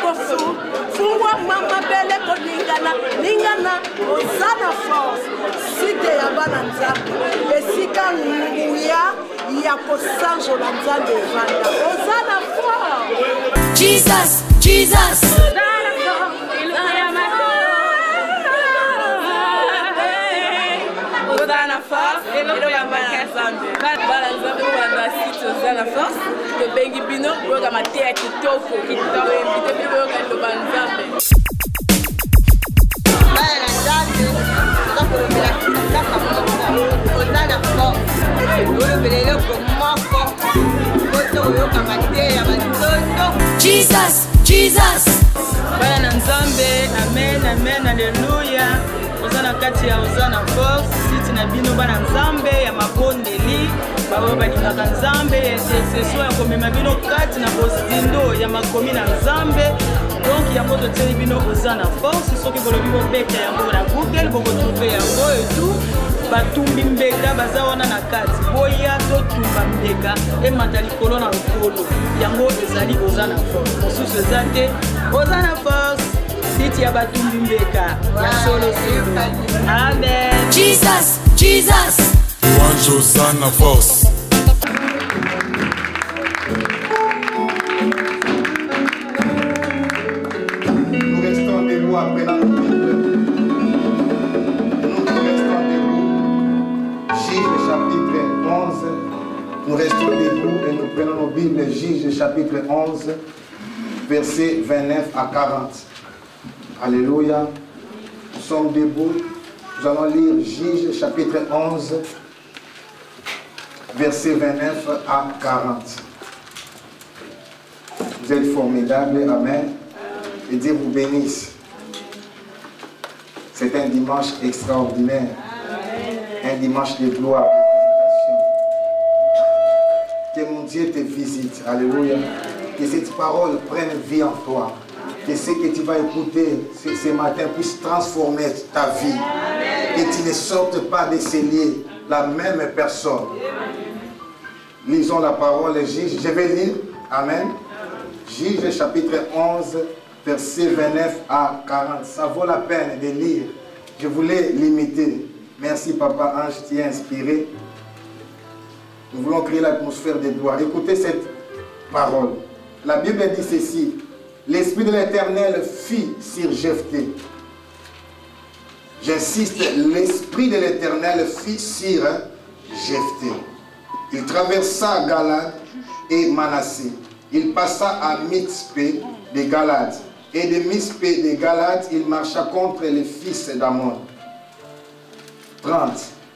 kofu fungwa mama bele ko lingana ozana force site ya bana nzambe esika nguya ya kosanjo la nzambe evanda ozana force Jesus, Jesus. Ozana force, elo ya makasande. Bala nzambe wana site ozana force. To bengi bino boga matea kitoko invite bino boga ndo banzambe. Bala nzambe ozana force. Olo belelo komoko. Koto yoka matea batoto. Jesus, Jesus. Bala nzambe, amen, amen, hallelujah. Ozana kati ya ozana force, site na bino bana nzambe ya mabondeli, baba balingaka nzambe, intercession ya komema bino kati na bostindo ya makomi na nzambe. Donc ya poto teli bino ozana force, soki bolobi bobeta yango na Google, boko trouver yango et tout. Batumbi mbeka baza wana na kati boya totumba mbeka emata likolo na lokolo yango ezali ozana force mosusu eza te ozana force site ya batumbi mbeka ya solo solo. Amen. Jesus, Jesus. One Ozana force. Nous restons debout après la Bible. Juge chapitre 11. Nous restons debout et nous prenons nos Bibles. Juge chapitre 11, versets 29 à 40. Alléluia. Nous sommes debout. Nous allons lire Juge chapitre 11, versets 29 à 40. Vous êtes formidables. Amen. Et Dieu vous bénisse. C'est un dimanche extraordinaire. Un dimanche de gloire. Que mon Dieu te visite. Alléluia. Que cette parole prenne vie en toi. Que ce que tu vas écouter ce matin puisse transformer ta vie. Que tu ne sortes pas de ces lieux la même personne. Lisons la parole de Juge. Je vais lire. Amen. Juge chapitre 11, versets 29 à 40. Ça vaut la peine de lire. Je voulais l'imiter. Merci Papa Ange, tu es inspiré. Nous voulons créer l'atmosphère de gloire. Écoutez cette parole. La Bible dit ceci. L'Esprit de l'Éternel fit sur Jephthé. J'insiste, l'Esprit de l'Éternel fit sur Jephthé. Il traversa Galad et Manassé. Il passa à Mitzpé de Galad. Et de Mitzpé de Galad, il marcha contre les fils d'Ammon. 30.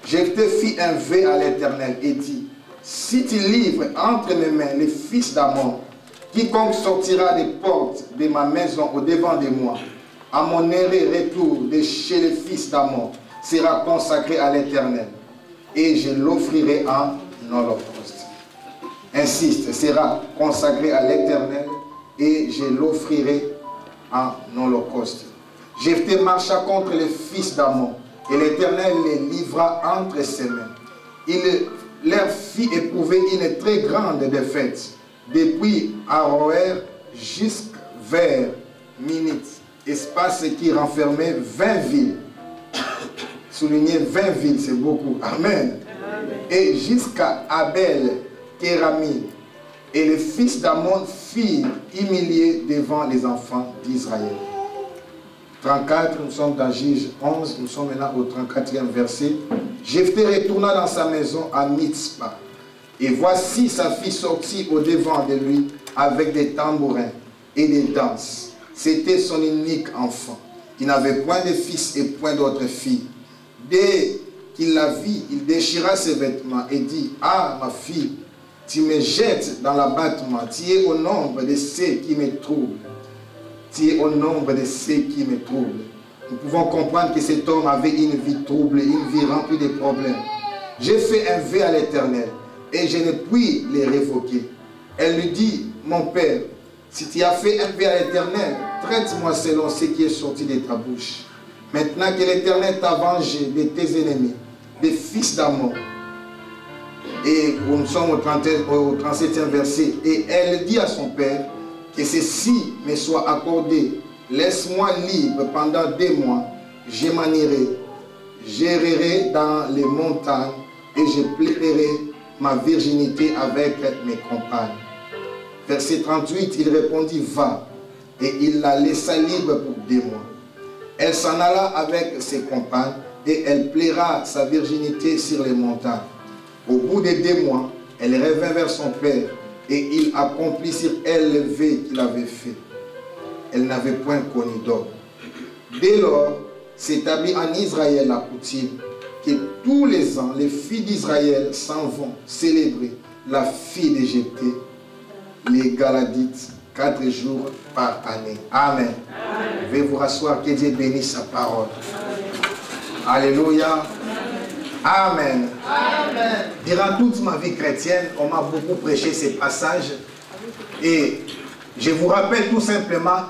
Jephthé fit un vœu à l'Éternel et dit, si tu livres entre mes mains les fils d'Ammon, quiconque sortira des portes de ma maison au devant de moi, à mon retour de chez les fils d'Ammon, sera consacré à l'Éternel, et je l'offrirai en holocauste. Insiste, sera consacré à l'Éternel, et je l'offrirai en holocauste. Jephthé marcha contre les fils d'Ammon, et l'Éternel les livra entre ses mains. Il leur fit éprouver une très grande défaite, depuis Aroër jusqu'vers Minit, espace qui renfermait 20 villes. Souligner 20 villes, c'est beaucoup. Amen. Et jusqu'à Abel, Kéramie. Et les fils d'Ammon furent humiliés devant les enfants d'Israël. 34, nous sommes dans Juge 11, nous sommes maintenant au 34e verset. Jephthé retourna dans sa maison à Mitzpah. Et voici sa fille sortie au devant de lui avec des tambourins et des danses. C'était son unique enfant. Il n'avait point de fils et point d'autre fille. Dès qu'il la vit, il déchira ses vêtements et dit, « Ah, ma fille, tu me jettes dans l'abattement. Tu es au nombre de ceux qui me troublent. Tu es au nombre de ceux qui me troublent. » Nous pouvons comprendre que cet homme avait une vie troublée, une vie remplie de problèmes. « J'ai fait un vœu à l'Éternel et je ne puis les révoquer. » Elle lui dit, « Mon père, si tu as fait un vœu à l'Éternel, traite-moi selon ce qui est sorti de ta bouche. Maintenant que l'Éternel t'a vengé de tes ennemis, des fils d'Ammon. » Et nous sommes au 37e verset. Et elle dit à son père, « que ceci me soit accordé. Laisse-moi libre pendant 2 mois. Je m'en irai. J'errerai dans les montagnes et je plairai ma virginité avec mes compagnes. Verset 38, il répondit, va. Et il la laissa libre pour 2 mois. Elle s'en alla avec ses compagnes et elle plaira sa virginité sur les montagnes. Au bout de 2 mois, elle revint vers son père et il accomplit sur elle le vœu qu'il avait fait. Elle n'avait point connu d'homme. Dès lors, s'établit en Israël la coutume que tous les ans, les filles d'Israël s'en vont célébrer la fille d'Égypte, les Galadites, 4 jours par année. Amen. Veuillez vous rasseoir, que Dieu bénisse sa parole. Alléluia. Amen. Amen. Durant toute ma vie chrétienne, on m'a beaucoup prêché ces passages. Et je vous rappelle tout simplement,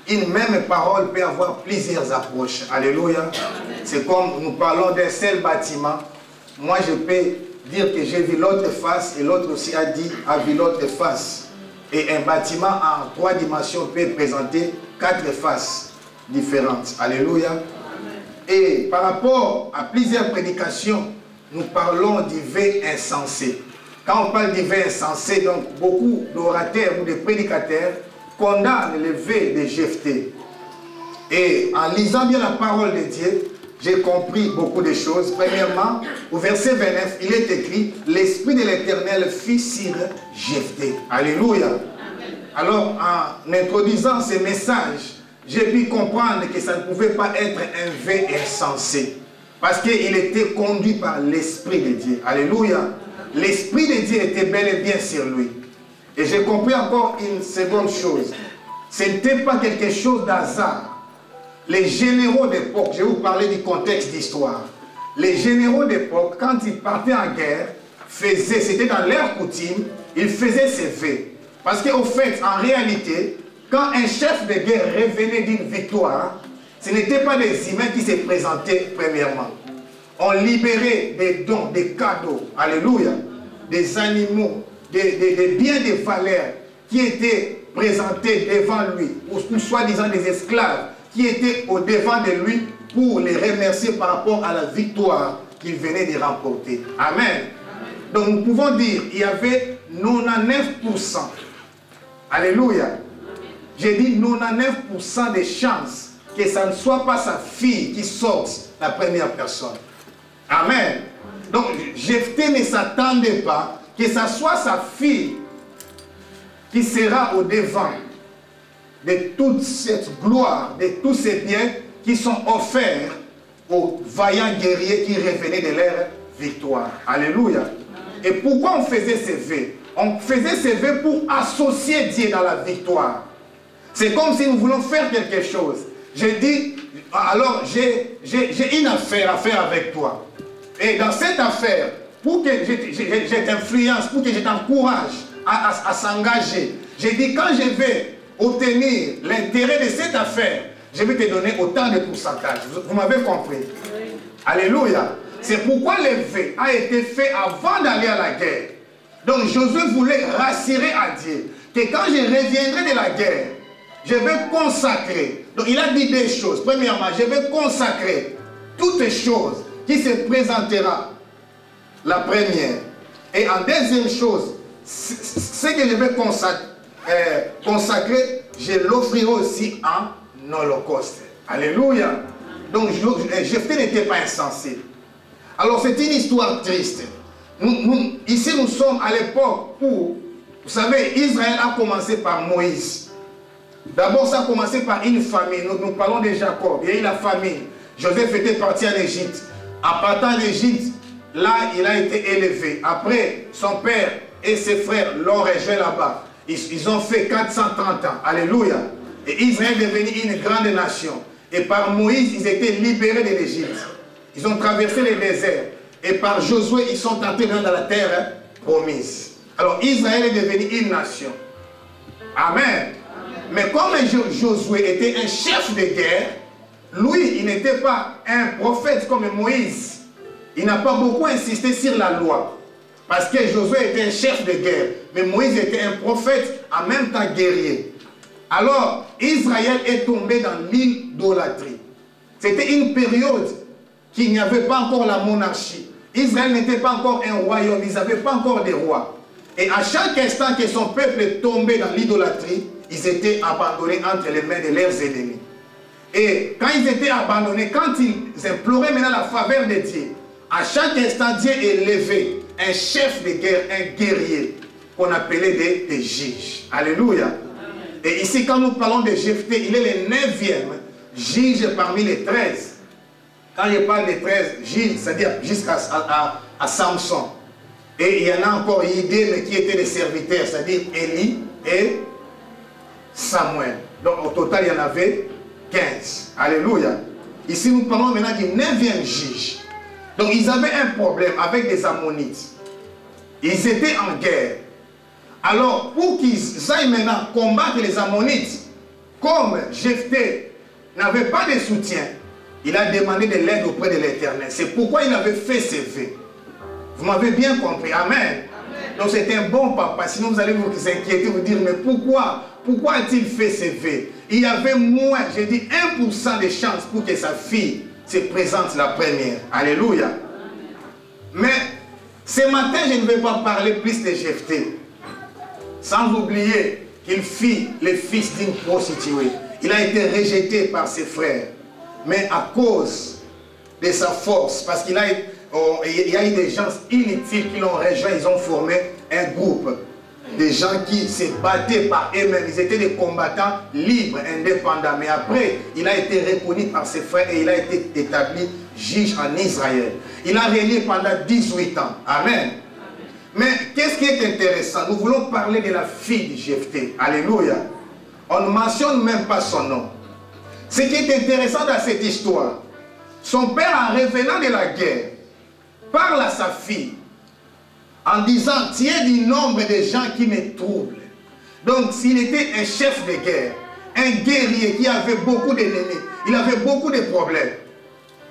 une même parole peut avoir plusieurs approches. Alléluia. C'est comme nous parlons d'un seul bâtiment. Moi, je peux dire que j'ai vu l'autre face et l'autre aussi a vu l'autre face. Et un bâtiment en 3 dimensions peut présenter 4 faces différentes. Alléluia. Et par rapport à plusieurs prédications, nous parlons du vœu insensé. Quand on parle du vœu insensé, donc beaucoup d'orateurs ou de prédicateurs condamnent le vœu de Jephthé. Et en lisant bien la parole de Dieu, j'ai compris beaucoup de choses. Premièrement, au verset 29, il est écrit « L'Esprit de l'Éternel fit sur Jephthé ». Alléluia. Alors, en introduisant ce message, j'ai pu comprendre que ça ne pouvait pas être un vœu insensé. Parce qu'il était conduit par l'Esprit de Dieu. Alléluia. L'Esprit de Dieu était bel et bien sur lui. Et j'ai compris encore une seconde chose. Ce n'était pas quelque chose d'hasard. Les généraux d'époque, je vais vous parler du contexte d'histoire. Les généraux d'époque, quand ils partaient en guerre, c'était dans leur coutume, ils faisaient ces vœux. Parce qu'au fait, en réalité, quand un chef de guerre revenait d'une victoire, ce n'étaient pas des humains qui se présentaient premièrement. On libérait des dons, des cadeaux, alléluia, des animaux, des biens de valeur qui étaient présentés devant lui, ou soi-disant des esclaves qui étaient au devant de lui pour les remercier par rapport à la victoire qu'il venait de remporter. Amen. Donc nous pouvons dire qu'il y avait 99%. Alléluia. J'ai dit 99% de chances que ça ne soit pas sa fille qui sorte la première personne. Amen. Donc Jephthé ne s'attendait pas que ça soit sa fille qui sera au devant de toute cette gloire, de tous ces biens qui sont offerts aux vaillants guerriers qui revenaient de leur victoire. Alléluia. Et pourquoi on faisait ces vœux? On faisait ces vœux pour associer Dieu dans la victoire. C'est comme si nous voulons faire quelque chose. J'ai dit, alors j'ai une affaire à faire avec toi. Et dans cette affaire, pour que je t'influence, pour que je t'encourage à s'engager, j'ai dit quand je vais obtenir l'intérêt de cette affaire, je vais te donner autant de pourcentage. Vous m'avez compris? Oui. Alléluia. C'est pourquoi le vœu a été fait avant d'aller à la guerre. Donc Josué voulait rassurer à Dieu que quand je reviendrai de la guerre, je vais consacrer. Donc il a dit des choses. Premièrement, je vais consacrer toutes les choses qui se présentera la première. Et en deuxième chose, ce que je vais consacrer, je l'offrirai aussi en holocauste. Alléluia. Donc Jephthé n'était pas insensé. Alors c'est une histoire triste. Ici nous sommes à l'époque où, vous savez, Israël a commencé par Moïse. D'abord ça a commencé par une famille. Nous parlons de Jacob. Il y a eu la famille. Joseph était parti en Égypte. En partant d'Égypte, là il a été élevé. Après, son père et ses frères l'ont rejoint là-bas. Ils ont fait 430 ans. Alléluia. Et Israël est devenu une grande nation. Et par Moïse, ils étaient libérés de l'Égypte. Ils ont traversé les déserts. Et par Josué, ils sont entrés dans la terre promise. Alors Israël est devenu une nation. Amen. Mais comme Josué était un chef de guerre, lui, il n'était pas un prophète comme Moïse. Il n'a pas beaucoup insisté sur la loi. Parce que Josué était un chef de guerre, mais Moïse était un prophète, en même temps guerrier. Alors, Israël est tombé dans l'idolâtrie. C'était une période qu'il n'y avait pas encore la monarchie. Israël n'était pas encore un royaume, ils n'avaient pas encore des rois. Et à chaque instant que son peuple est tombé dans l'idolâtrie, ils étaient abandonnés entre les mains de leurs ennemis. Et quand ils étaient abandonnés, quand ils imploraient maintenant la faveur de Dieu, à chaque instant, Dieu élevait un chef de guerre, un guerrier, qu'on appelait des juges. Alléluia. Et ici, quand nous parlons de Jephthé, il est le 9e juge parmi les 13. Quand je parle des 13 juges, c'est-à-dire jusqu'à Samson. Et il y en a encore Idem qui étaient des serviteurs, c'est-à-dire Élie et Samuel. Donc au total, il y en avait 15. Alléluia. Ici, nous parlons maintenant du 9e juge. Donc ils avaient un problème avec les Ammonites. Ils étaient en guerre. Alors, pour qu'ils aillent maintenant combattre les Ammonites, comme Jephthé n'avait pas de soutien, il a demandé de l'aide auprès de l'Éternel. C'est pourquoi il avait fait ses vœux. Vous m'avez bien compris. Amen. Amen. Donc c'est un bon papa. Sinon vous allez vous inquiéter, vous dire, mais pourquoi a-t-il fait ses vœux? Il y avait moins, j'ai dit 1% de chance pour que sa fille se présente la première. Alléluia. Amen. Mais ce matin, je ne vais pas parler plus de Jephthé. Sans oublier qu'il fit le fils d'une prostituée. Il a été rejeté par ses frères. Mais à cause de sa force, parce qu'il y a eu des gens inutiles qui l'ont rejoint, ils ont formé un groupe. Des gens qui se battaient par eux-mêmes. Ils étaient des combattants libres, indépendants. Mais après, il a été reconnu par ses frères et il a été établi juge en Israël. Il a régné pendant 18 ans. Amen. Mais qu'est-ce qui est intéressant? Nous voulons parler de la fille de Jephthé. Alléluia. On ne mentionne même pas son nom. Ce qui est intéressant dans cette histoire, son père, en revenant de la guerre, parle à sa fille en disant, tu es du nombre de gens qui me troublent. Donc s'il était un chef de guerre, un guerrier qui avait beaucoup d'ennemis, il avait beaucoup de problèmes.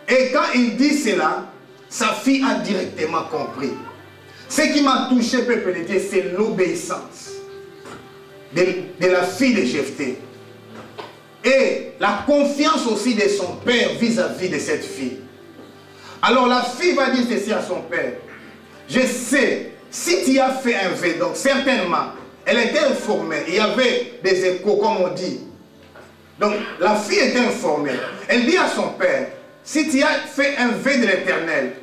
Et quand il dit cela, sa fille a directement compris. Ce qui m'a touché, peuple de Dieu, c'est l'obéissance de la fille de Jephthé. Et la confiance aussi de son père vis-à-vis de cette fille. Alors la fille va dire ceci à son père. Je sais, si tu as fait un vœu, donc certainement, elle était informée. Il y avait des échos, comme on dit. Donc la fille était informée. Elle dit à son père, si tu as fait un vœu de l'Éternel,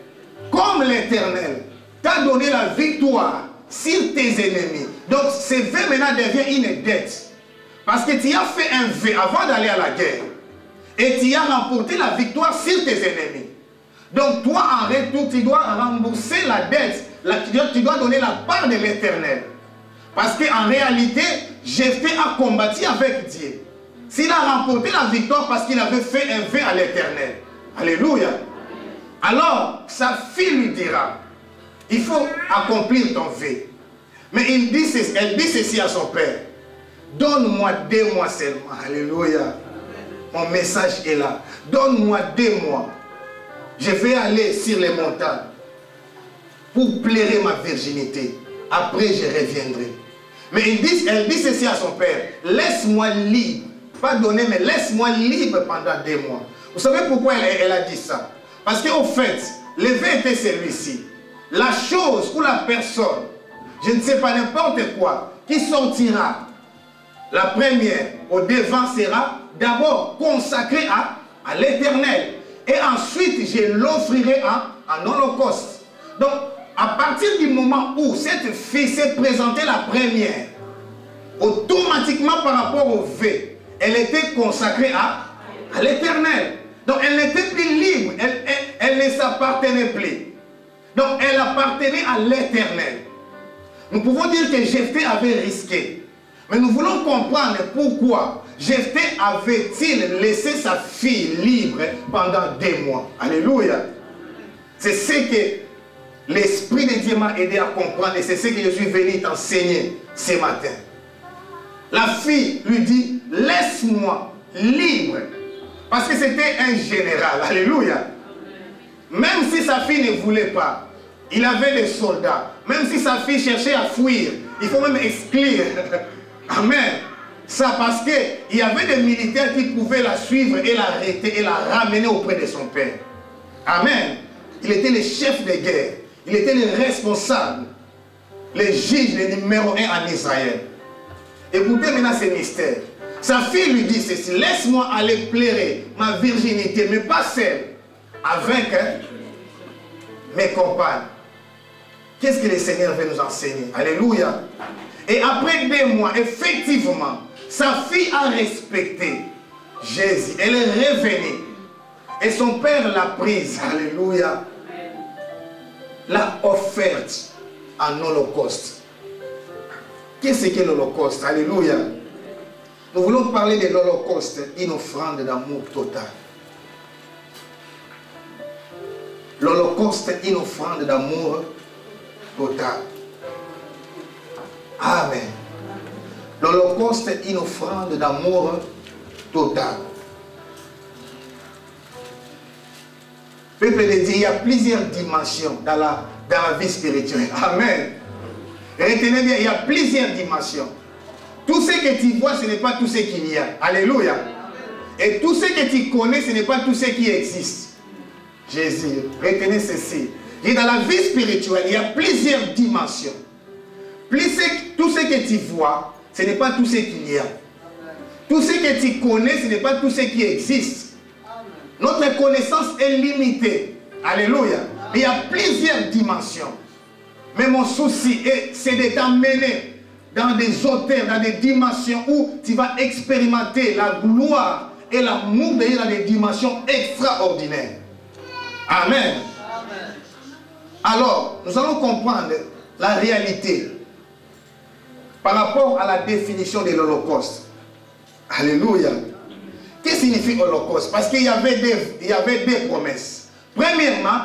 comme l'Éternel t'a donné la victoire sur tes ennemis. Donc ce vœu maintenant devient une dette. Parce que tu as fait un vœu avant d'aller à la guerre. Et tu as remporté la victoire sur tes ennemis. Donc toi en retour, tu dois rembourser la dette. Tu dois donner la part de l'Éternel. Parce qu'en réalité, Jephthé a combattu avec Dieu. S'il a remporté la victoire parce qu'il avait fait un vœu à l'Éternel. Alléluia. Alors, sa fille lui dira, il faut accomplir ton vœu. Mais elle dit ceci à son père. Donne-moi 2 mois seulement. Alléluia. Mon message est là. Donne-moi 2 mois. Je vais aller sur les montagnes pour plairer ma virginité. Après, je reviendrai. Mais elle dit ceci à son père. Laisse-moi libre. Pas donner, mais laisse-moi libre pendant 2 mois. Vous savez pourquoi elle a dit ça? Parce qu'au fait, le vœu était celui-ci. La chose ou la personne, je ne sais pas, n'importe quoi, qui sortira la première au devant sera d'abord consacrée à l'Éternel. Et ensuite, je l'offrirai en holocauste. Donc, à partir du moment où cette fille s'est présentée la première, automatiquement par rapport au vœu, elle était consacrée à l'Éternel. Donc, elle n'était plus libre. Elle ne s'appartenait plus. Donc, elle appartenait à l'Éternel. Nous pouvons dire que Jephthé avait risqué. Mais nous voulons comprendre pourquoi Jephthé avait-il laissé sa fille libre pendant 2 mois. Alléluia. C'est ce que l'Esprit de Dieu m'a aidé à comprendre et c'est ce que je suis venu t'enseigner ce matin. La fille lui dit, laisse-moi libre. Parce que c'était un général. Alléluia. Même si sa fille ne voulait pas, il avait des soldats. même si sa fille cherchait à fuir, il faut même exclure. Amen. Ça parce qu'il y avait des militaires qui pouvaient la suivre et l'arrêter et la ramener auprès de son père. Amen. Il était le chef de guerre. Il était le responsable. Le juge, le numéro 1 en Israël. Écoutez maintenant ce mystère. Sa fille lui dit ceci: laisse-moi aller plairer ma virginité, mais pas celle avec mes compagnes. Qu'est-ce que le Seigneur veut nous enseigner? Alléluia. Et après 2 mois, effectivement, sa fille a respecté Jésus. Elle est revenue. Et son père l'a prise. Alléluia. L'a offerte en holocauste. Qu'est-ce que l'holocauste? Alléluia. Nous voulons parler de l'holocauste, une offrande d'amour total. L'holocauste, une offrande d'amour total. Amen. L'holocauste est une offrande d'amour total. Peuple de Dieu, il y a plusieurs dimensions dans la vie spirituelle. Amen. Retenez bien, il y a plusieurs dimensions. Tout ce que tu vois, ce n'est pas tout ce qu'il y a. Alléluia. Et tout ce que tu connais, ce n'est pas tout ce qui existe. Jésus, retenez ceci. Et dans la vie spirituelle, il y a plusieurs dimensions. Tout ce que tu vois, ce n'est pas tout ce qu'il y a. Tout ce que tu connais, ce n'est pas tout ce qui existe. Notre connaissance est limitée. Alléluia. Il y a plusieurs dimensions. Mais mon souci, c'est de t'emmener dans des hauteurs, dans des dimensions où tu vas expérimenter la gloire et l'amour de Dieu dans des dimensions extraordinaires. Amen. Alors, nous allons comprendre la réalité par rapport à la définition de l'Holocauste. Alléluia. Qu'est-ce que signifie Holocauste? Parce qu'il y avait deux promesses. Premièrement,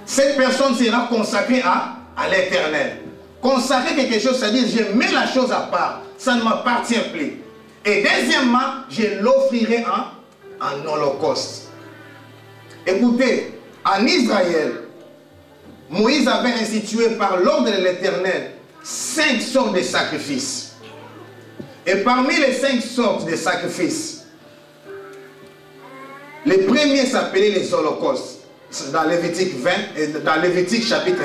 cette personne sera consacrée à l'Éternel. Consacrer quelque chose, c'est-à-dire je mets la chose à part. Ça ne m'appartient plus. Et deuxièmement, je l'offrirai en holocauste. Écoutez, en Israël, Moïse avait institué par l'ordre de l'Éternel 5 sortes de sacrifices. Et parmi les 5 sortes de sacrifices, les premiers s'appelaient les holocaustes. Dans Lévitique 20, et dans Lévitique chapitre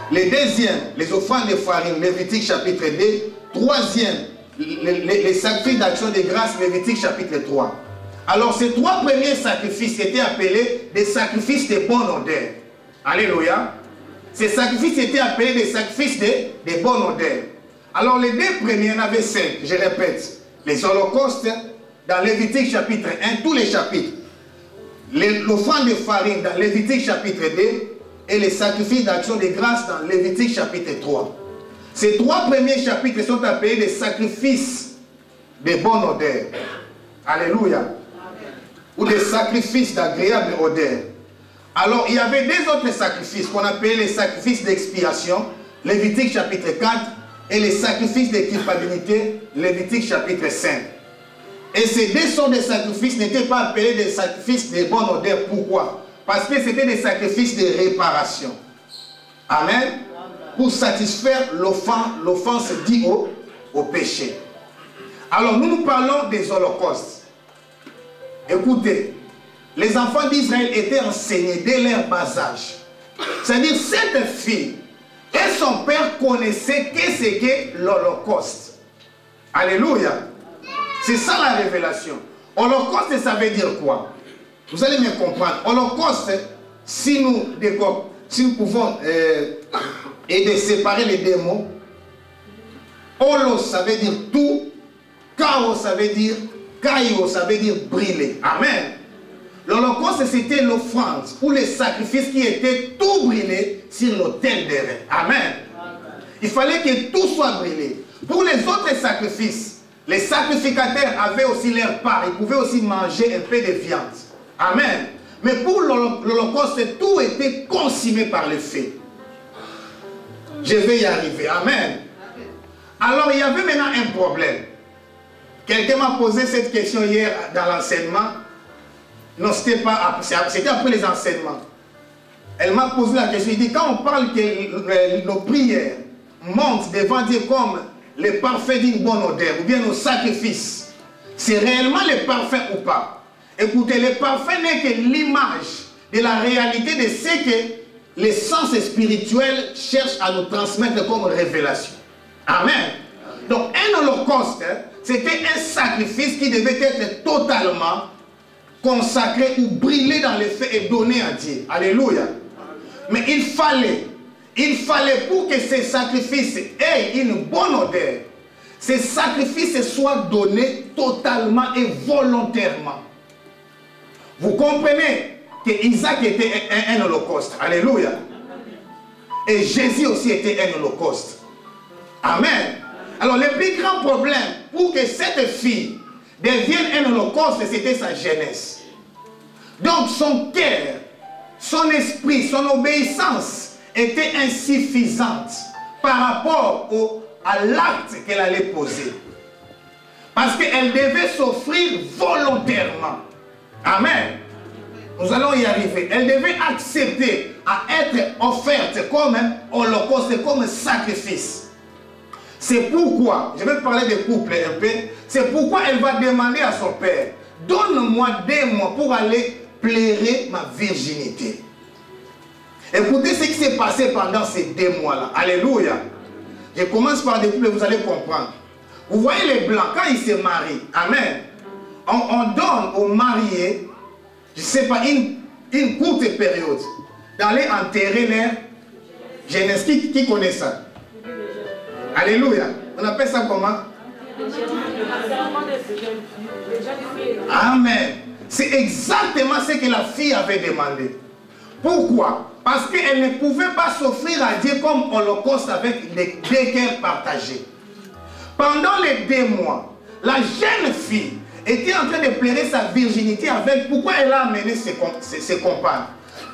1. Les deuxièmes, les offrandes de farine, Lévitique chapitre 2. Troisième, les sacrifices d'action de grâce, Lévitique chapitre 3. Alors ces 3 premiers sacrifices étaient appelés des sacrifices de bonne odeur. Alléluia. Ces sacrifices étaient appelés des sacrifices de bonne odeur. Alors les 2 premiers, en avaient 5, je répète. Les holocaustes, dans Lévitique chapitre 1, tous les chapitres. L'offrande de farine dans Lévitique chapitre 2 et les sacrifices d'action de grâce dans Lévitique chapitre 3. Ces 3 premiers chapitres sont appelés des sacrifices de bonne odeur. Alléluia. Ou des sacrifices d'agréable odeur. Alors il y avait 2 autres sacrifices qu'on appelait les sacrifices d'expiation, Lévitique chapitre 4, et les sacrifices de culpabilité, Lévitique chapitre 5. Et ces 2 sortes de sacrifices n'étaient pas appelés des sacrifices de bonne odeur. Pourquoi? Parce que c'était des sacrifices de réparation. Amen. Pour satisfaire l'offense due au péché. Alors nous parlons des holocaustes. Écoutez, les enfants d'Israël étaient enseignés dès leur bas âge. C'est-à-dire cette fille et son père connaissaient qu'est-ce qu'est l'holocauste. Alléluia. C'est ça la révélation. Holocauste, ça veut dire quoi? Vous allez me comprendre. Holocauste, si nous pouvons aider, séparer les 2 mots, holos, ça veut dire tout, chaos, ça veut dire caillou, ça veut dire brûler. Amen. L'holocauste, c'était l'offrande ou les sacrifices qui étaient tout brûlés sur l'autel des reins. Amen. Il fallait que tout soit brûlé. Pour les autres sacrifices, les sacrificateurs avaient aussi leur part. Ils pouvaient aussi manger un peu de viande. Amen. Mais pour l'holocauste, tout était consumé par le feu. Je vais y arriver. Amen. Alors, il y avait maintenant un problème. Quelqu'un m'a posé cette question hier dans l'enseignement. Non, c'était pas, c'était après les enseignements. Elle m'a posé la question, il dit, quand on parle que nos prières montent devant Dieu comme le parfait d'une bonne odeur, ou bien nos sacrifices, c'est réellement le parfait ou pas? Écoutez, le parfait n'est que l'image de la réalité de ce que les sens spirituels cherchent à nous transmettre comme révélation. Amen. Donc un holocauste, c'était un sacrifice qui devait être totalement consacré ou brûlé dans le feu et donné à Dieu. Alléluia. Mais il fallait pour que ces sacrifices aient une bonne odeur, ces sacrifices soient donnés totalement et volontairement. Vous comprenez que Isaac était un holocauste. Alléluia. Et Jésus aussi était un holocauste. Amen. Alors le plus grand problème pour que cette fille devienne un holocauste, c'était sa jeunesse. Donc son cœur, son esprit, son obéissance était insuffisante par rapport à l'acte qu'elle allait poser. Parce qu'elle devait s'offrir volontairement. Amen. Nous allons y arriver. Elle devait accepter à être offerte comme un holocauste, comme un sacrifice. C'est pourquoi, je vais parler des couples un peu, c'est pourquoi elle va demander à son père, donne-moi 2 mois pour aller plairer ma virginité. Écoutez ce qui s'est passé pendant ces 2 mois-là. Alléluia. Je commence par des couples, vous allez comprendre. Vous voyez les blancs, quand ils se marient, amen, on donne aux mariés, je ne sais pas, une courte période d'aller enterrer leur jeunesse. Qui connaît ça? Alléluia. On appelle ça comment? Amen. C'est exactement ce que la fille avait demandé. Pourquoi? Parce qu'elle ne pouvait pas s'offrir à Dieu comme holocauste avec les 2 cœurs partagés. Pendant les 2 mois, la jeune fille était en train de plairer sa virginité avec... Pourquoi elle a amené ses compagnes?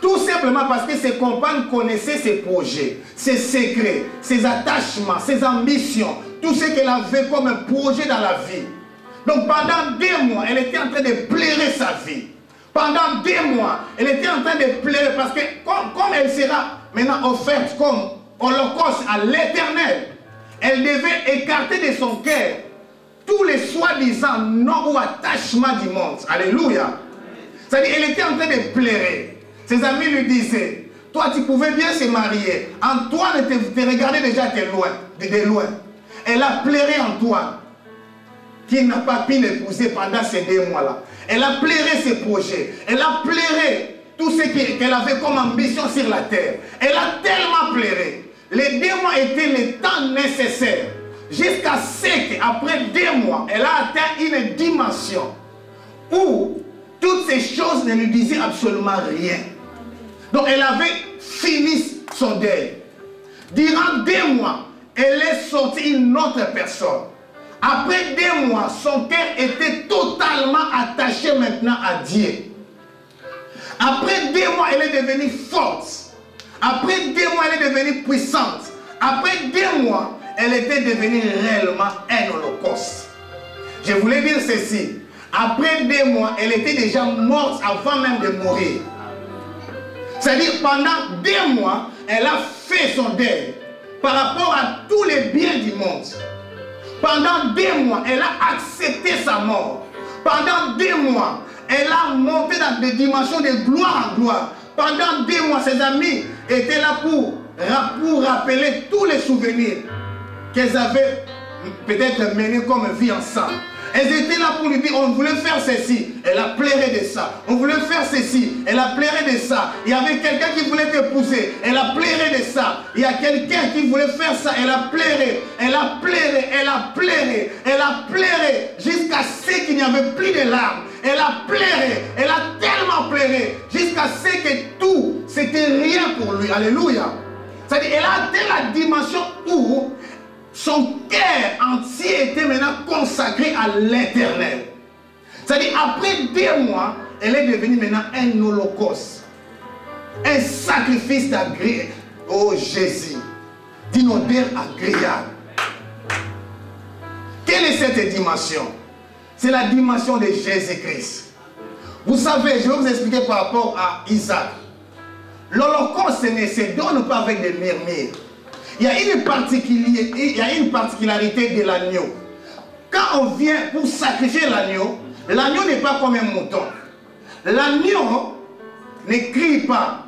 Tout simplement parce que ses compagnes connaissaient ses projets, ses secrets, ses attachements, ses ambitions, tout ce qu'elle avait comme un projet dans la vie. Donc pendant 2 mois, elle était en train de plairer sa vie. Pendant 2 mois, elle était en train de plairer parce que comme elle sera maintenant offerte comme holocauste à l'Éternel, elle devait écarter de son cœur tous les soi-disant non ou attachements du monde. Alléluia. C'est-à-dire, elle était en train de plairer. Ses amis lui disaient, toi tu pouvais bien se marier. Antoine te regardait déjà de loin. Elle a pleuré Antoine, qui n'a pas pu l'épouser pendant ces 2 mois-là. Elle a pleuré ses projets. Elle a pleuré tout ce qu'elle avait comme ambition sur la terre. Elle a tellement pleuré. Les 2 mois étaient le temps nécessaire. Jusqu'à ce qu'après 2 mois, elle a atteint une dimension où toutes ces choses ne lui disaient absolument rien. Donc elle avait fini son deuil. Durant 2 mois, elle est sortie une autre personne. Après 2 mois, son cœur était totalement attaché maintenant à Dieu. Après 2 mois, elle est devenue forte. Après 2 mois, elle est devenue puissante. Après 2 mois, elle était devenue réellement un holocauste. Je voulais dire ceci. Après 2 mois, elle était déjà morte avant même de mourir. C'est-à-dire, pendant 2 mois, elle a fait son deuil par rapport à tous les biens du monde. Pendant 2 mois, elle a accepté sa mort. Pendant 2 mois, elle a monté dans des dimensions de gloire en gloire. Pendant 2 mois, ses amis étaient là pour rappeler tous les souvenirs qu'elles avaient peut-être menés comme vie ensemble. Elles étaient là pour lui dire, on voulait faire ceci. Elle a pleuré de ça. On voulait faire ceci. Elle a pleuré de ça. Il y avait quelqu'un qui voulait t'épouser. Elle a pleuré de ça. Il y a quelqu'un qui voulait faire ça. Elle a pleuré. Elle a pleuré. Elle a pleuré. Elle a pleuré. Jusqu'à ce qu'il n'y avait plus de larmes. Elle a pleuré. Elle a tellement pleuré. Jusqu'à ce que tout, c'était rien pour lui. Alléluia. C'est-à-dire, elle a atteint la dimension où son cœur entier était maintenant consacré à l'Éternel. C'est-à-dire, après 2 mois, elle est devenue maintenant un holocauste. Un sacrifice d'agréable. Oh Jésus, d'une odeur agréable. Quelle est cette dimension? C'est la dimension de Jésus-Christ. Vous savez, je vais vous expliquer par rapport à Isaac. l'Holocauste ne se donne pas avec des murmures. Il y a une particularité de l'agneau. Quand on vient pour sacrifier l'agneau n'est pas comme un mouton. L'agneau ne crie pas.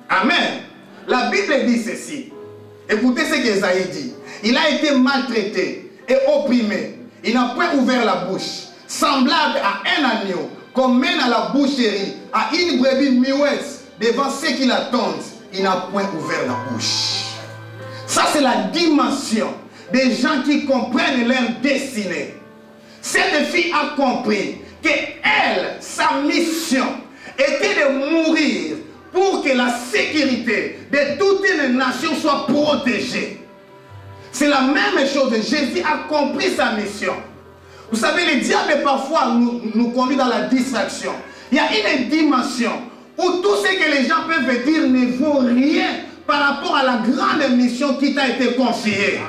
Amen. La Bible dit ceci. Écoutez ce qu'Ésaïe dit. Il a été maltraité et opprimé. Il n'a point ouvert la bouche. Semblable à un agneau qu'on mène à la boucherie, à une brebis muette devant ceux qui l'attendent. Il n'a point ouvert la bouche. Ça, c'est la dimension des gens qui comprennent leur destinée. Cette fille a compris qu'elle, sa mission, était de mourir pour que la sécurité de toute une nation soit protégée. C'est la même chose. Jésus a compris sa mission. Vous savez, le diable parfois nous conduit dans la distraction. Il y a une dimension où tout ce que les gens peuvent dire ne vaut rien par rapport à la grande mission qui t'a été confiée.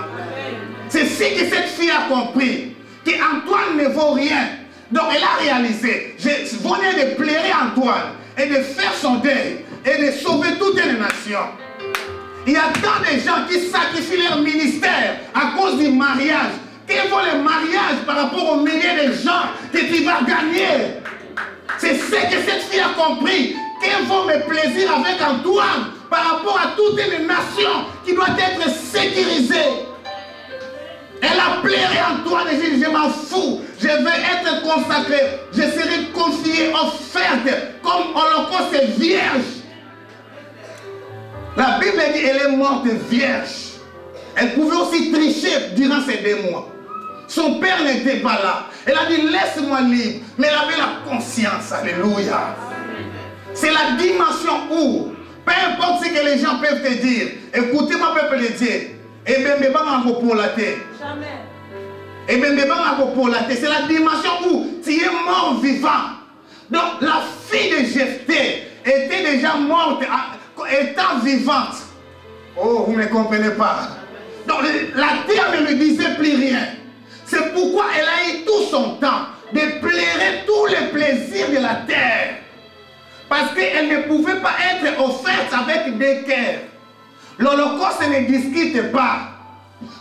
C'est ce que cette fille a compris, qu'Antoine ne vaut rien. Donc elle a réalisé, je venais de plairer Antoine et de faire son deuil et de sauver toute une nation. Il y a tant de gens qui sacrifient leur ministère à cause du mariage. Quel vaut le mariage par rapport aux milliers de gens que tu vas gagner? C'est ce que cette fille a compris. Quel vaut mes plaisirs avec Antoine par rapport à toute une nation qui doit être sécurisée? Elle a plairé Antoine et dit, je m'en fous, je vais être consacré, je serai confié, offerte, comme holocauste vierge. La Bible dit qu'elle est morte vierge. Elle pouvait aussi tricher durant ces 2 mois. Son père n'était pas là. Elle a dit, laisse-moi libre. Mais elle avait la conscience. Alléluia. C'est la dimension où, peu importe ce que les gens peuvent te dire, écoutez-moi, peuple de Dieu. Et bien, pour la terre. Et bien, c'est la dimension où tu es mort vivant. Donc, la fille de Jephthé était déjà morte, étant vivante. Oh, vous ne comprenez pas. Donc, la terre ne lui disait plus rien. C'est pourquoi elle a eu tout son temps de plairer tous les plaisirs de la terre. Parce qu'elle ne pouvait pas être offerte avec des cœurs. L'Holocauste ne discute pas.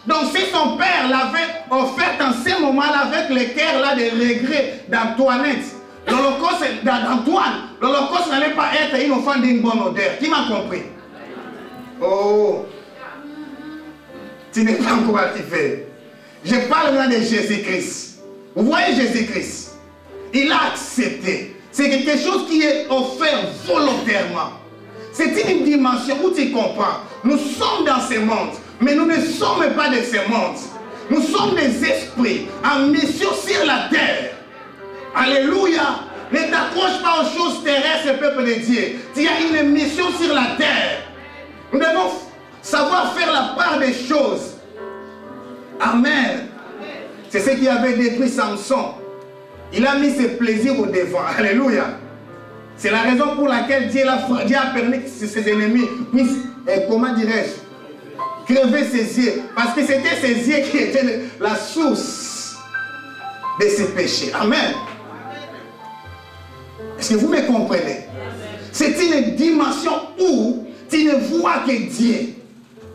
Donc si son père l'avait offerte en ce moment-là avec les cœurs là de regret d'Antoinette, l'Holocauste d'Antoine, l'Holocauste n'allait pas être une offrande d'une bonne odeur. Qui m'a compris? Oh, tu n'es pas encore arrivé. Je parle maintenant de Jésus-Christ. Vous voyez Jésus-Christ, il a accepté. C'est quelque chose qui est offert volontairement. C'est une dimension où tu comprends. Nous sommes dans ce monde, mais nous ne sommes pas de ce monde. Nous sommes des esprits en mission sur la terre. Alléluia. Ne t'accroche pas aux choses terrestres, peuple de Dieu. Tu as une mission sur la terre. Nous devons savoir faire la part des choses. Amen. C'est ce qui avait détruit Samson. Il a mis ses plaisirs au devant. Alléluia. C'est la raison pour laquelle Dieu a permis que ses ennemis puissent, comment dirais-je, crever ses yeux. Parce que c'était ses yeux qui étaient la source de ses péchés. Amen. Est-ce que vous me comprenez? C'est une dimension où tu ne vois que Dieu.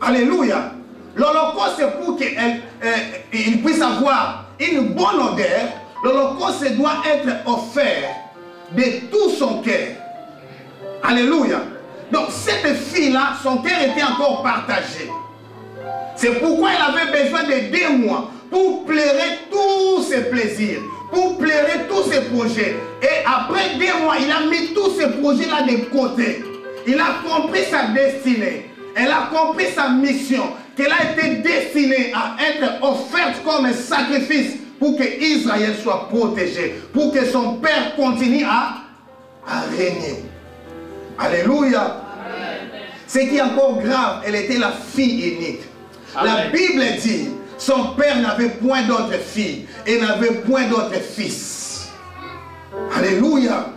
Alléluia. L'Holocauste, c'est pour qu'il puisse avoir une bonne odeur. L'Holocauste doit être offert de tout son cœur. Alléluia. Donc cette fille-là, son cœur était encore partagé. C'est pourquoi elle avait besoin de 2 mois pour plairer tous ses plaisirs, pour plairer tous ses projets. Et après 2 mois, il a mis tous ces projets-là de côté. Il a compris sa destinée. Elle a compris sa mission, qu'elle a été destinée à être offerte comme un sacrifice pour que Israël soit protégé, pour que son père continue à régner. Alléluia. Ce qui est encore grave, elle était la fille unique. Amen. La Bible dit, son père n'avait point d'autre fille et n'avait point d'autre fils. Alléluia.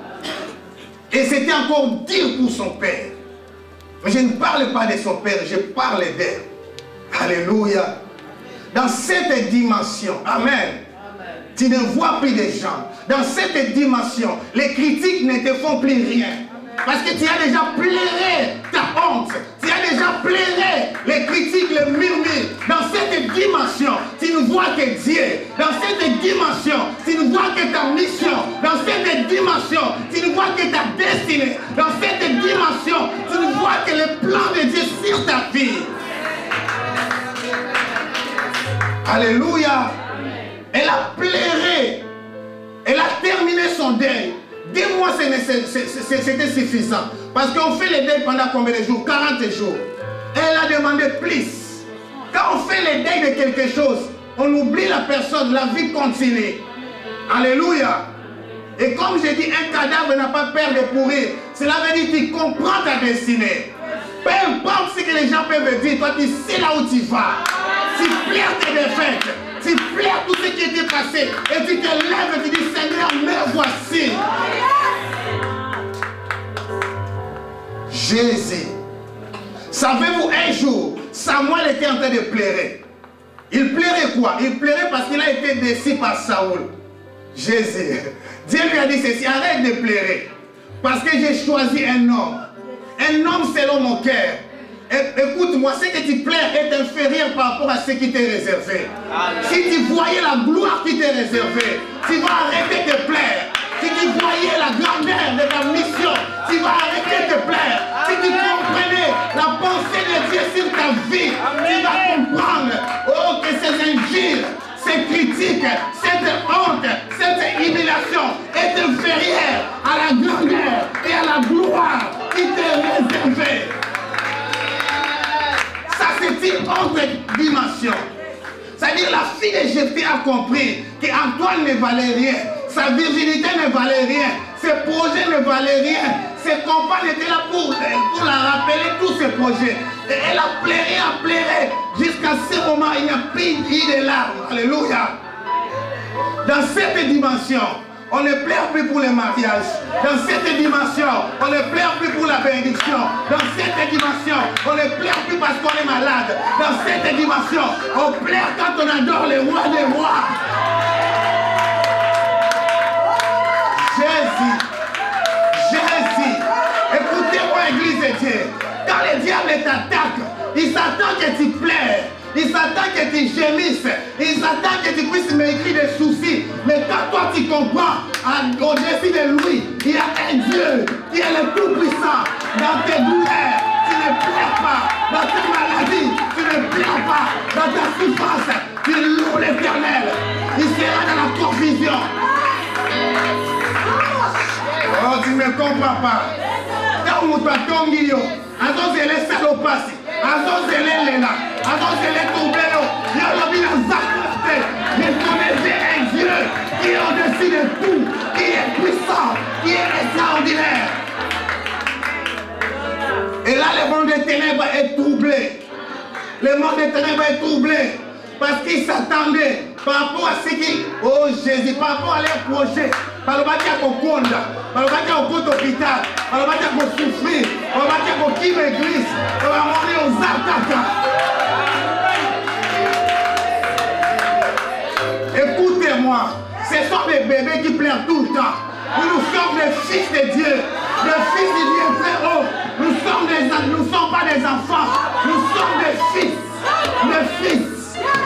Et c'était encore dur pour son père. Mais je ne parle pas de son père, je parle d'elle. Alléluia. Dans cette dimension, amen, tu ne vois plus de gens. Dans cette dimension, les critiques ne te font plus rien. Parce que tu as déjà pleuré ta honte. Tu as déjà pleuré les critiques, les murmures. Dans cette dimension, tu ne vois que Dieu. Dans cette dimension, tu ne vois que ta mission. Dans cette dimension, tu ne vois que ta destinée. Dans cette dimension, tu ne vois que le plan de Dieu sur ta vie. Alléluia. Elle a pleuré. Elle a terminé son deuil. 2 mois, c'était suffisant. Parce qu'on fait le deuil pendant combien de jours? 40 jours. Elle a demandé plus. Quand on fait le deuil de quelque chose, on oublie la personne, la vie continue. Alléluia. Et comme j'ai dit, un cadavre n'a pas peur de pourrir. Cela veut dire que tu comprends ta destinée. Peu importe ce que les gens peuvent dire, toi tu sais là où tu vas. Tu pleures tes défaites. Tu pleures tout ce qui était passé. Et tu te lèves et tu dis, Seigneur, me voici. Jésus. Savez-vous, un jour, Samuel était en train de pleurer. Il pleurait quoi? Il pleurait parce qu'il a été déçu par Saoul. Jésus. Dieu lui a dit ceci, arrête de pleurer. Parce que j'ai choisi un homme selon mon cœur. Écoute-moi, ce que tu pleures est inférieur par rapport à ce qui t'est réservé. Si tu voyais la gloire qui t'est réservée, tu vas arrêter de plaire. Si tu voyais la grandeur de ta mission, tu vas arrêter de plaire. Si tu comprenais la pensée de Dieu sur ta vie, tu vas comprendre que ces injures, ces critiques, cette honte, cette humiliation est inférieure à la grandeur et à la gloire qui t'est réservée. Ça, c'est une autre dimension. C'est-à-dire la fille de Jephthé a compris qu'Antoine ne valait rien, sa virginité ne valait rien, ses projets ne valaient rien, ses compagnes étaient là pour la rappeler tous ses projets. Et elle a pleuré, jusqu'à ce moment, il n'y a plus de larmes. Alléluia. Dans cette dimension, on ne pleure plus pour le mariage. Dans cette dimension, on ne pleure plus pour la bénédiction. Dans cette dimension, on ne pleure plus parce qu'on est malade. Dans cette dimension, on pleure quand on adore le roi des rois. Jésus. Jésus. Écoutez-moi, Église de Dieu. Quand le diable t'attaque, il s'attend que tu pleures. Il s'attend que tu gémisses. Il s'attend que tu puisses m'écrire des soucis. Mais quand toi tu comprends, au-dessus de lui, il y a un Dieu qui est le Tout-Puissant. Dans tes douleurs, tu ne pleures pas. Dans ta maladie, tu ne pleures pas. Dans ta souffrance, tu loues l'Éternel. Il sera dans la confusion. Oh, tu ne comprends pas. Quand on t'a tongi, alors c'est les salopasses. Alors c'est les là. Alors c'est les tombéos. Je connaissais un Dieu qui est au-dessus de tout, qui est puissant, qui est extraordinaire. Et là, le monde des ténèbres est troublé. Le monde des ténèbres est troublé. Parce qu'ils s'attendaient par rapport à ce qui... Oh Jésus, par rapport à leurs projets. Par le bâtiment qu'on compte, par le bâtiment qu'on compte hôpital, par le bâtiment qu'on souffre, par le bâtiment qu'on quitte l'église, on va monter aux attaques. Écoutez-moi, ce sont des bébés qui pleurent tout le temps. Nous sommes des fils de Dieu, des fils de Dieu très haut. Nous ne sommes pas des enfants, nous sommes des fils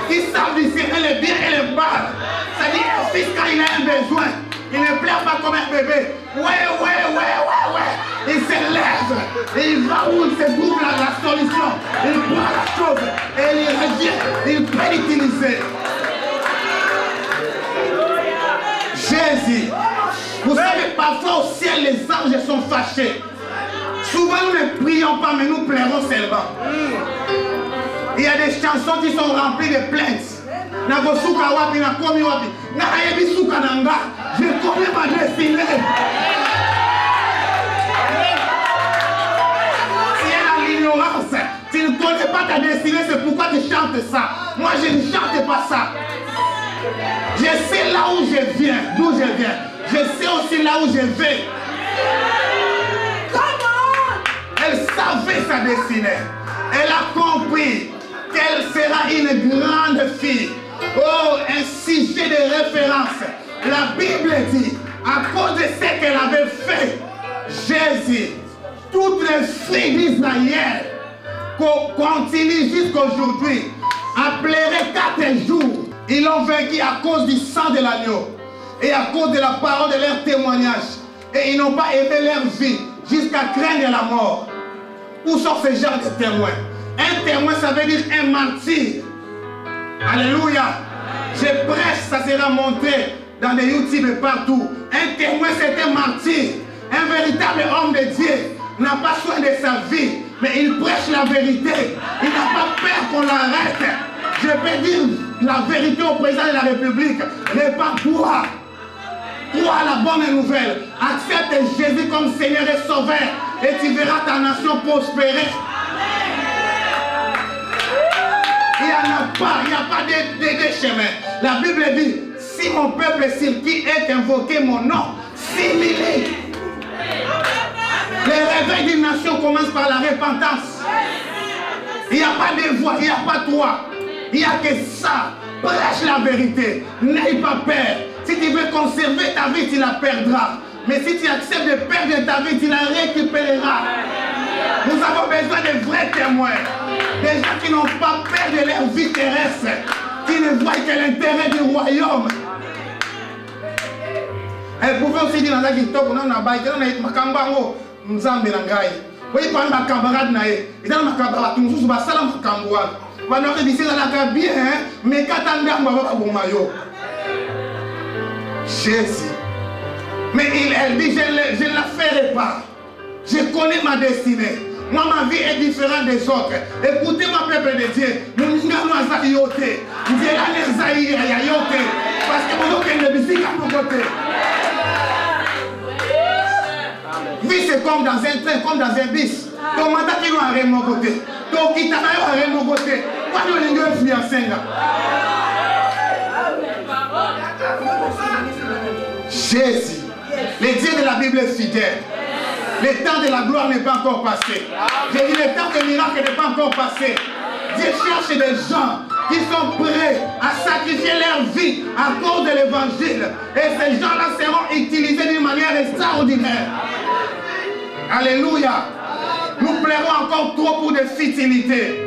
qui savent discerner le bien et le mal. C'est-à-dire un fils quand il a un besoin, il ne pleure pas comme un bébé. Ouais. Il se lève et il va où il se trouve la solution. Il prend la chose et il revient. Il peut l'utiliser. Jésus. Vous savez, parfois au ciel, les anges sont fâchés. Souvent, nous ne prions pas, mais nous pleurons seulement. Il y a des chansons qui sont remplies de plaintes. Je connais ma destinée. Si elle a l'ignorance, tu ne connais pas ta destinée, c'est pourquoi tu chantes ça. Moi, je ne chante pas ça. Je sais là où je viens, d'où je viens. Je sais aussi là où je vais. Elle savait sa destinée. Elle a compris qu'elle sera une grande fille. Oh, un sujet de référence. La Bible dit, à cause de ce qu'elle avait fait, Jésus les filles d'Israël continuent jusqu'à aujourd'hui à pleurer 4 jours. Ils l'ont vaincu à cause du sang de l'agneau et à cause de la parole de leur témoignage. Et ils n'ont pas aimé leur vie jusqu'à craindre la mort. Où sont ces gens de témoins? Un témoin, ça veut dire un martyr. Alléluia. Je prêche, ça sera montré dans les YouTube et partout. Un témoin, c'est un martyr. Un véritable homme de Dieu n'a pas soin de sa vie, mais il prêche la vérité. Il n'a pas peur qu'on l'arrête. Je peux dire la vérité au président de la République. Répands-toi. Crois à la bonne nouvelle. Accepte Jésus comme Seigneur et Sauveur. Et tu verras ta nation prospérer. Il n'y a pas de chemin. La Bible dit, si mon peuple sur qui est invoqué mon nom, s'humilie. Le réveil d'une nation commence par la repentance. Il n'y a pas de voix, il n'y a pas toi. Il n'y a que ça. Prêche la vérité. N'aie pas peur. Si tu veux conserver ta vie, tu la perdras. Mais si tu acceptes de perdre ta vie, tu la récupéreras. Nous avons besoin de vrais témoins. Des gens qui n'ont pas peur de leur vie terrestre. Qui ne voient que l'intérêt du royaume. Elle pouvait aussi dire dans la guitare, on a baillé, on a été makambango, nous avons benangai. Oui, pas ma camarade naé. Il a ma camarade, nous sommes pas salam makamboa. On a dit c'est la bien, mais katanda mbaba bomayo. Jésus. Mais elle dit je ne la ferai pas. Je connais ma destinée. Moi, ma vie est différente des autres. Écoutez-moi, peuple de Dieu. Nous n'avons pas de yoté. Nous avons pas de yoté. Parce que nous avons des musiques à nos côtés. Vie, c'est comme dans un train, comme dans un bus. Ton mandat qui nous a mon côté. Ton qui t'a à mon côté. Quand nous avons une fiancée. Jésus, le Dieu de la Bible est fidèle. Le temps de la gloire n'est pas encore passé. Je dis le temps de miracle n'est pas encore passé. Dieu cherche des gens qui sont prêts à sacrifier leur vie à cause de l'évangile. Et ces gens-là seront utilisés d'une manière extraordinaire. Alléluia. Nous plairons encore trop pour des futilités.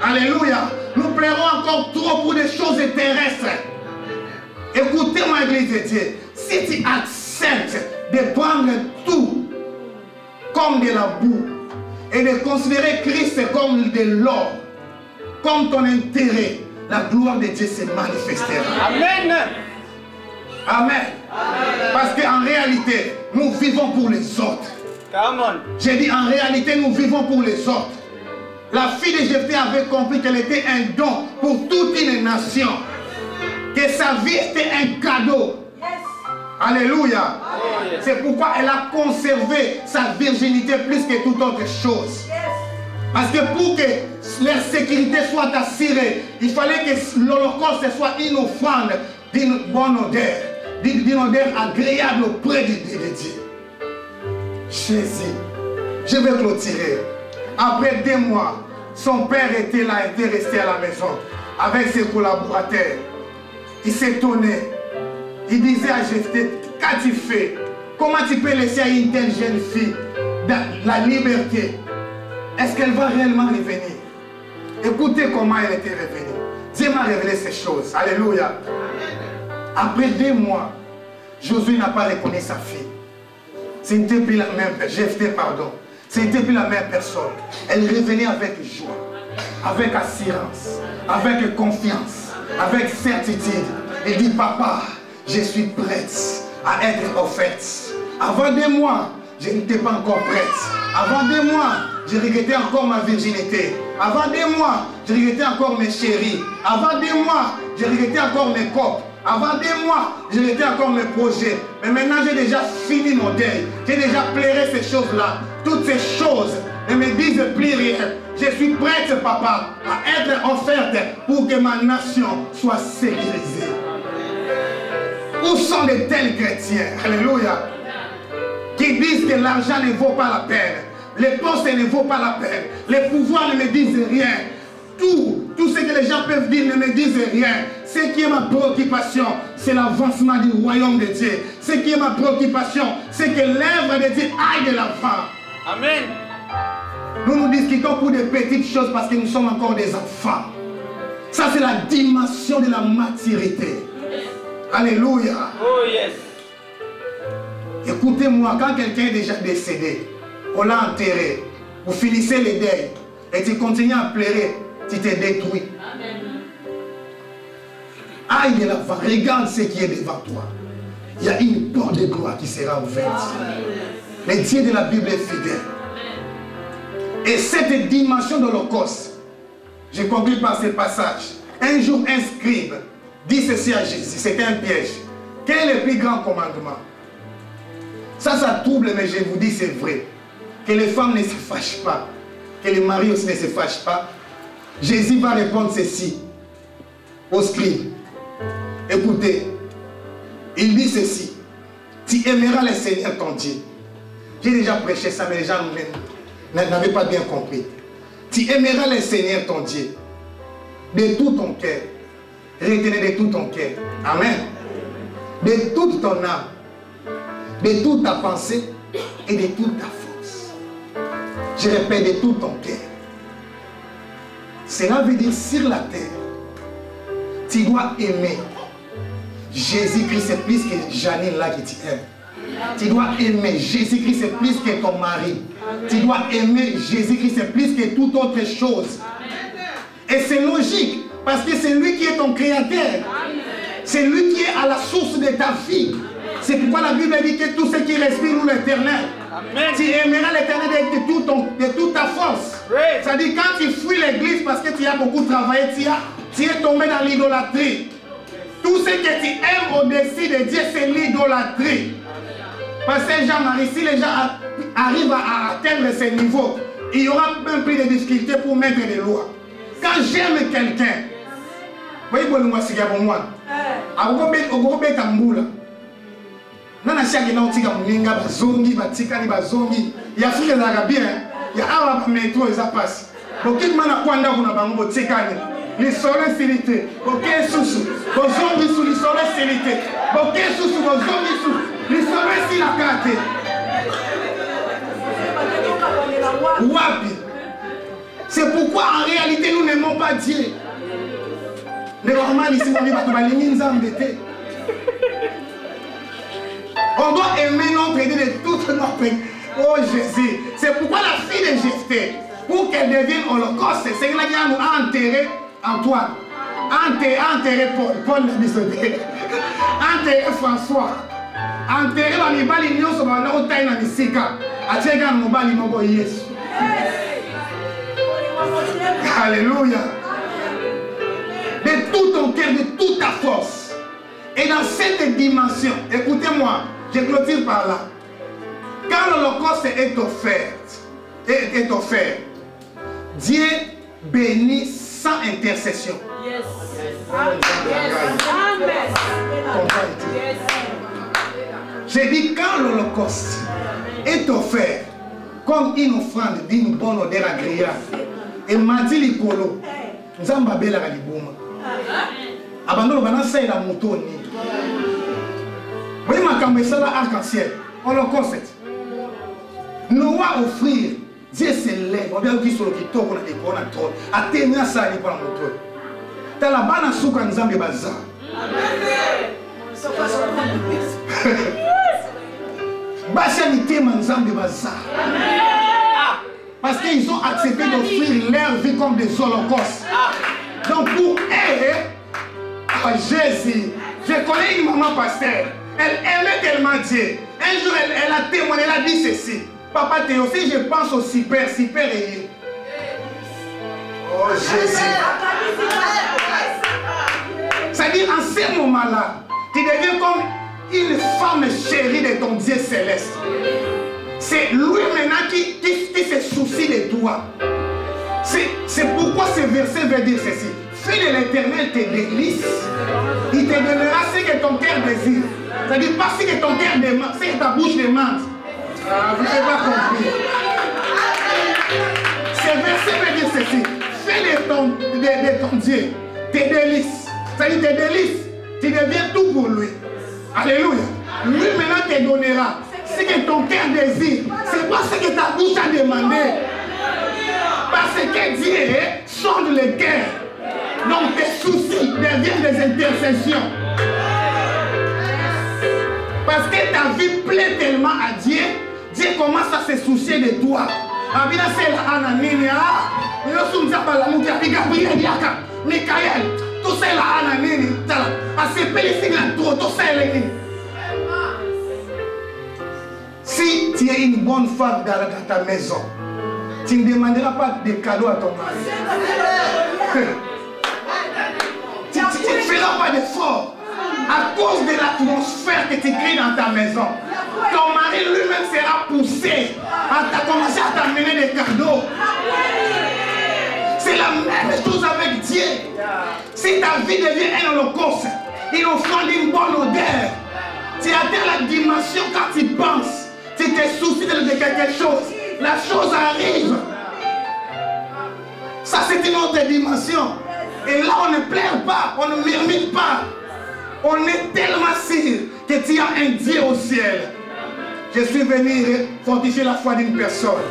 Alléluia. Nous plairons encore trop pour des choses terrestres. Écoutez-moi, Église de Dieu. Si tu acceptes de prendre tout comme de la boue et de considérer Christ comme de l'or, comme ton intérêt, la gloire de Dieu se manifestera. Amen. Amen. Parce qu'en réalité, nous vivons pour les autres. Come on. J'ai dit en réalité, nous vivons pour les autres. La fille de Jephthé avait compris qu'elle était un don pour toute une nation. Que sa vie était un cadeau. Alléluia. C'est pourquoi elle a conservé sa virginité plus que toute autre chose. Parce que pour que leur sécurité soit assurée, il fallait que l'Holocauste soit une offrande d'une bonne odeur, d'une odeur agréable auprès de Dieu. Jésus, je vais clôturer. Après 2 mois, son père était là, était resté à la maison avec ses collaborateurs. Il s'étonnait. Il disait à Jephthé, qu'as-tu fait? Comment tu peux laisser à une telle jeune fille la liberté? Est-ce qu'elle va réellement revenir? Écoutez comment elle était revenue. Dieu m'a révélé ces choses. Alléluia. Après 2 mois, Josué n'a pas reconnu sa fille. Ce n'était plus la même, Jephthé, pardon. Ce n'était plus la même personne. Elle revenait avec joie, avec assurance, avec confiance, avec certitude. Elle dit, papa, je suis prête à être offerte. Avant 2 mois, je n'étais pas encore prête. Avant 2 mois, je regrettais encore ma virginité. Avant 2 mois, je regrettais encore mes chéris. Avant 2 mois, je regrettais encore mes copes. Avant 2 mois, je regrettais encore mes projets. Mais maintenant, j'ai déjà fini mon deuil. J'ai déjà pleuré ces choses-là. Toutes ces choses ne me disent plus rien. Je suis prête, papa, à être offerte pour que ma nation soit sécurisée. Où sont de tels chrétiens, alléluia, qui disent que l'argent ne vaut pas la peine, les postes ne vaut pas la peine, les pouvoirs ne me disent rien, tout ce que les gens peuvent dire ne me disent rien. Ce qui est ma préoccupation, c'est l'avancement du royaume de Dieu. Ce qui est ma préoccupation, c'est que l'œuvre de Dieu aille de l'avant. Amen. Nous nous discutons pour des petites choses parce que nous sommes encore des enfants. Ça, c'est la dimension de la maturité. Alléluia. Oh yes. Écoutez-moi, quand quelqu'un est déjà décédé, on l'a enterré, vous finissez les deuils et tu continues à pleurer, tu t'es détruit. Aïe de l'avant, regarde ce qui est devant toi. Il y a une porte de gloire qui sera ouverte. Le Dieu de la Bible est fidèle. Et cette dimension de l'Holocauste, je conclue par ce passage. Un jour, un scribe dit ceci à Jésus, c'était un piège. Quel est le plus grand commandement? Ça trouble, mais je vous dis c'est vrai. Que les femmes ne se fâchent pas, que les maris aussi ne se fâchent pas. Jésus va répondre ceci au scribe. Écoutez, il dit ceci. Tu aimeras le Seigneur ton Dieu. J'ai déjà prêché ça, mais les gens n'avaient pas bien compris. Tu aimeras le Seigneur ton Dieu de tout ton cœur. Retenez de tout ton cœur. Amen. De toute ton âme, de toute ta pensée et de toute ta force. Je répète, de tout ton cœur. Cela veut dire sur la terre, tu dois aimer Jésus-Christ, c'est plus que Janine là qui t'aime. Tu dois aimer Jésus-Christ, c'est plus que ton mari. Tu dois aimer Jésus-Christ, c'est plus que toute autre chose. Et c'est logique, parce que c'est lui qui est ton créateur. C'est lui qui est à la source de ta vie. C'est pourquoi la Bible dit que tout ce qui respire loue l'éternel. Tu aimeras l'éternel de toute ta force. C'est-à-dire quand tu fuis l'église parce que tu as beaucoup travaillé, tu es tombé dans l'idolâtrie. Tout ce que tu aimes au-dessus de Dieu, c'est l'idolâtrie. Parce que Jean-Marie, si les gens arrivent à atteindre ce niveau, il y aura même plus de difficultés pour mettre des lois. Quand j'aime quelqu'un, vous voyez, pour moi, nana siaki na utika muninga bazongi batikani bazongi ya fike za bien ya awa metro eza passe bokit mana kwanda kuna bango botikani ni sole silité boké susu bozongi su ni sole silité boké susu bozongi su ni sole silakate wapi. C'est pourquoi en réalité nous n'aimons pas Dieu. Les normal ici on dit ba to ba lingi nzambe te. On doit aimer notre Dieu de toute notre... Oh Jésus. C'est pourquoi la fille de Jephthé, pour qu'elle devienne holocauste, c'est là qui a nous enterré Antoine. Enterré Paul enterré François. Enterré la mibali nyonso bana otai na misika. Atega mobali moko Yesu. Alléluia. De tout ton cœur, de toute ta force. Et dans cette dimension, écoutez-moi, je clôture par là. Quand l'Holocauste est offert, Dieu bénit sans intercession. Yes. J'ai dit quand l'Holocauste est offert comme une offrande d'une bonne odeur agréable, et m'a dit l'icolo, Nzamba bela kalibuma. Abandonne bana ça la moutoni. Oui, ma cambessa arc-en-ciel. Holocauste. Noah offrir. Dieu se lève. On vient dire sur le kito qu'on a des cornes à toi. A tenir ça pour la moto. T'as la bana souka nzambe baza. Bachanité nzambe baza. Parce qu'ils ont accepté d'offrir leur vie comme des holocaustes. Donc pour eux, Jésus, je connais une maman pasteur. Elle aimait tellement Dieu. Un jour, elle a témoigné, elle a dit ceci. Papa Théo, si je pense au super et... Oh Jésus. C'est-à-dire, en ce moment-là, tu deviens comme une femme chérie de ton Dieu céleste. C'est lui maintenant qui se soucie de toi. C'est pourquoi ce verset veut dire ceci. Fais de l'Éternel tes délices. Il te donnera ce que ton cœur désire. C'est-à-dire pas ce que ton cœur demande, ce que ta bouche demande. Vous n'avez pas compris. Ce verset veut dire ceci. Fais de ton Dieu tes délices. C'est-à-dire tes délices. Tu deviens tout pour lui. Alléluia. Lui maintenant te donnera ce que ton cœur désire. C'est pas ce que ta bouche a demandé. Parce que Dieu sonde le cœur. Donc tes soucis deviennent des intercessions. Parce que ta vie plaît tellement à Dieu, Dieu commence à se soucier de toi. Abina c'est la ananine, Gabriel Yaka, Michael, tout c'est la ananine, à se pélifier trop, tout c'est les. Si tu es une bonne femme dans ta maison, tu ne demanderas pas de cadeaux à ton mari. Tu ne feras pas d'effort à cause de l'atmosphère que tu crées dans ta maison. Ton mari lui-même sera poussé à commencer à t'amener des cadeaux. C'est la même chose avec Dieu. Si ta vie devient un holocauste, une offrande d'une bonne odeur, tu atteins la dimension quand tu penses, tu te soucies de quelque chose, la chose arrive. Ça c'est une autre dimension. Et là on ne pleure pas, on ne murmure pas. On est tellement sûr que tu as un Dieu au ciel. Je suis venu fortifier la foi d'une personne.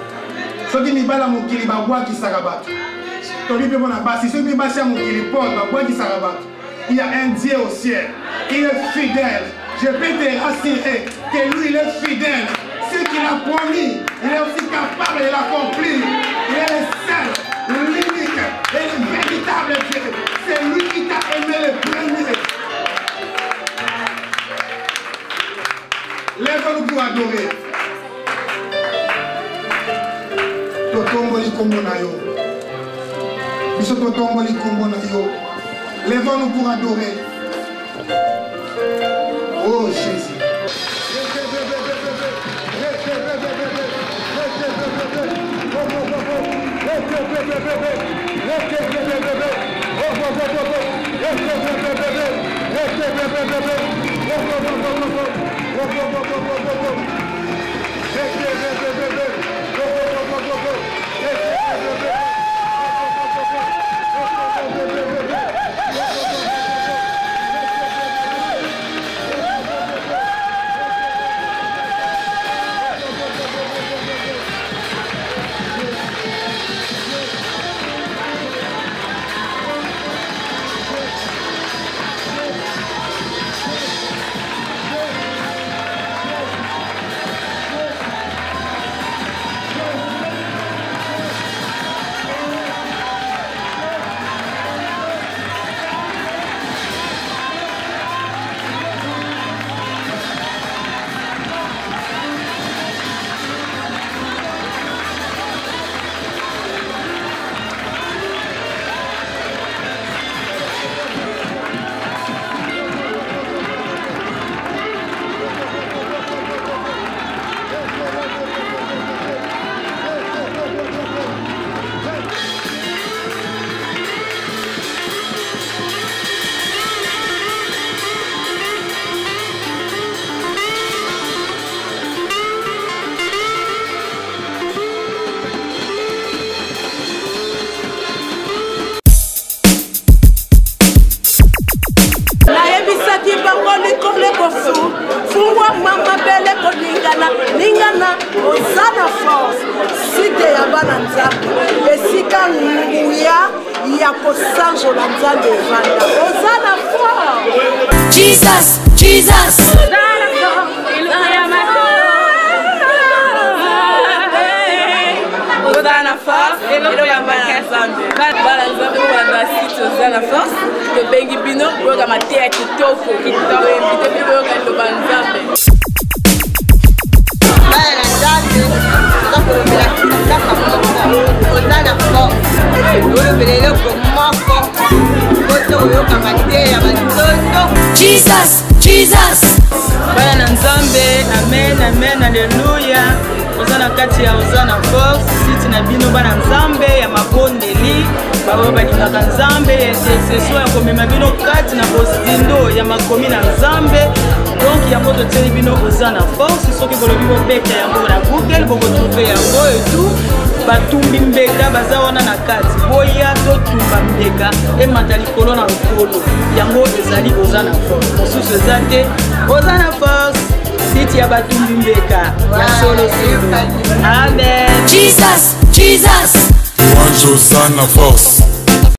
Il y a un Dieu au ciel. Il est fidèle. Je peux te rassurer que lui, il est fidèle. Ce qu'il a promis, il est aussi capable de l'accomplir. Il est le seul, l'unique et le véritable Dieu. C'est lui qui t'a aimé le premier. Lève-nous pour adorer. Totomboli kombo na yo. Biso totomboli kombo na yo. Lève-nous pour adorer. Oh Jésus. Jesus, Jesus. Ozana force, elo yambana Nzambe. Bala Nzambe wanda site ozana force. To bengi bino boga matea kitoko, kitoko invite bino boga loba Nzambe. Bala Nzambe, tokolobela kitaka moko. Ozana force. Olobela eloko moko. Koto oyoka mateya batondo. Jesus, Jesus. Bala Nzambe, amen, amen, alléluia. Ozana kati ya Ozana force, site na bino bana Nzambe ya mabondeli, baba balingaka Nzambe ya intercession ya komema bino kati na bostindo ya makomi na Nzambe. Donc yango totieli bino Ozana force, soki bolobi bobeta yango na Google bokotrouve yango et tout. Batumbi mbeka baza wana na kati boya totumba mbeka emata likolo na lokolo yango ezali Ozana force. Mosusu eza te Ozana force. site ya Batumbi Mbeka ya solo amen. Jesus, Jesus. One Hosanna force.